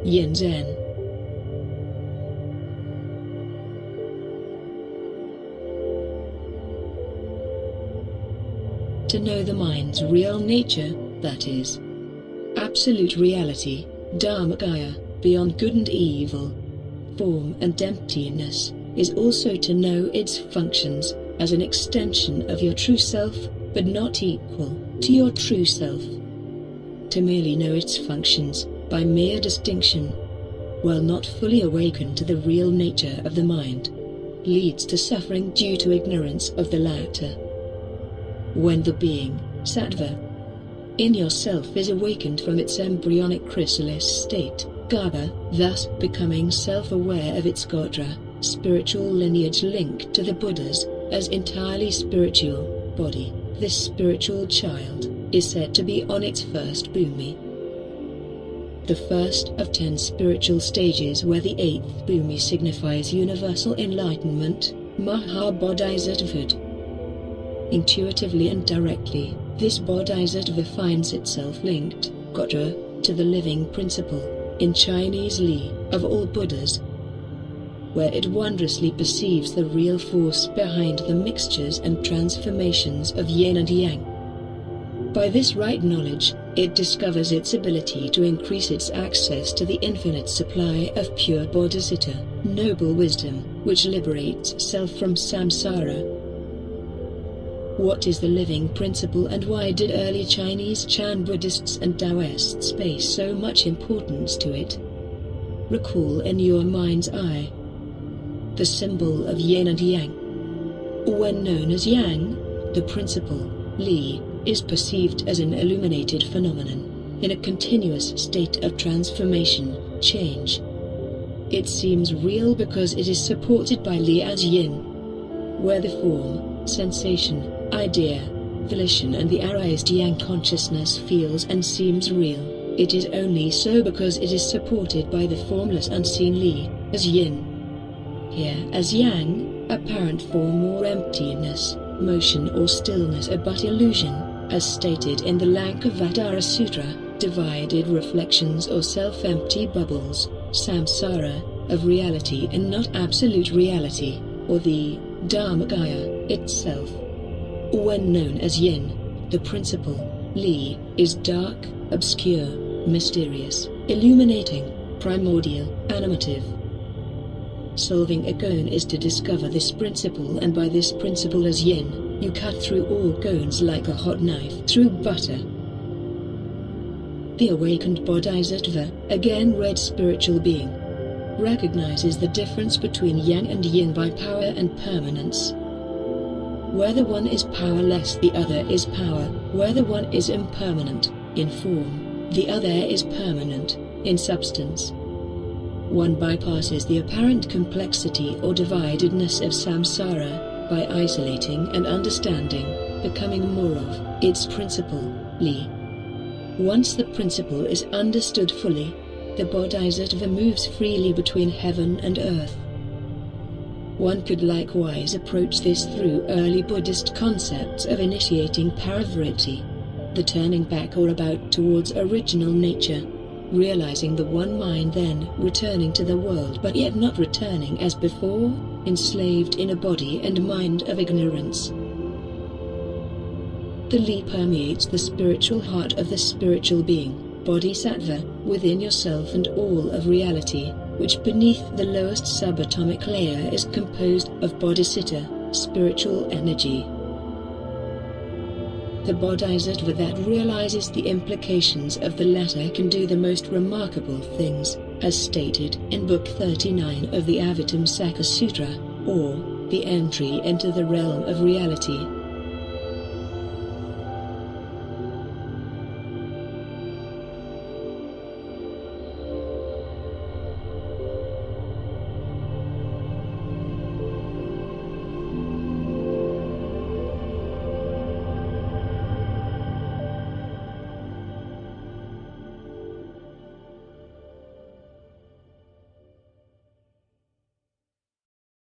Yin Zen. To know the mind's real nature, that is, absolute reality, Dharmakaya, beyond good and evil, form and emptiness, is also to know its functions, as an extension of your true self, but not equal to your true self. To merely know its functions, by mere distinction, while not fully awakened to the real nature of the mind, leads to suffering due to ignorance of the latter. When the being, sattva, in yourself is awakened from its embryonic chrysalis state, garbha, thus becoming self-aware of its gotra, spiritual lineage linked to the Buddhas, as entirely spiritual body, this spiritual child is said to be on its first bhumi. The first of 10 spiritual stages, where the 8th bhumi signifies universal enlightenment, Mahabodhisattvahood. Intuitively and directly, this bodhisattva finds itself linked, gotra, to the living principle, in Chinese Li, of all Buddhas, where it wondrously perceives the real force behind the mixtures and transformations of yin and yang. By this right knowledge, it discovers its ability to increase its access to the infinite supply of pure bodhisattva, noble wisdom, which liberates self from samsara. What is the living principle, and why did early Chinese Chan Buddhists and Taoists place so much importance to it? Recall in your mind's eye the symbol of yin and yang. When known as yang, the principle, Li, is perceived as an illuminated phenomenon, in a continuous state of transformation, change. It seems real because it is supported by Li as yin, where the form, sensation, idea, volition and the arised yang consciousness feels and seems real. It is only so because it is supported by the formless unseen Li, as yin. Here as yang, apparent form or emptiness, motion or stillness are but illusion, as stated in the Lankavatara Sutra, divided reflections or self-empty bubbles, samsara, of reality and not absolute reality, or the Dharmakaya itself. When known as yin, the principle, Li, is dark, obscure, mysterious, illuminating, primordial, animative. Solving a koan is to discover this principle, and by this principle as yin, you cut through all koans like a hot knife through butter. The awakened bodhisattva, again red spiritual being, recognizes the difference between yang and yin by power and permanence. Where the one is powerless, the other is power. Where the one is impermanent, in form, the other is permanent, in substance. One bypasses the apparent complexity or dividedness of samsara, by isolating and understanding, becoming more of its principle, Li. Once the principle is understood fully, the bodhisattva moves freely between heaven and earth. One could likewise approach this through early Buddhist concepts of initiating paravritti, the turning back or about towards original nature, realizing the one mind, then returning to the world but yet not returning as before, enslaved in a body and mind of ignorance. The Li permeates the spiritual heart of the spiritual being, bodhisattva, within yourself and all of reality, which beneath the lowest subatomic layer is composed of bodhisattva, spiritual energy. The bodhisattva that realizes the implications of the latter can do the most remarkable things, as stated in Book 39 of the Avatamsaka Sutra, or the entry into the realm of reality.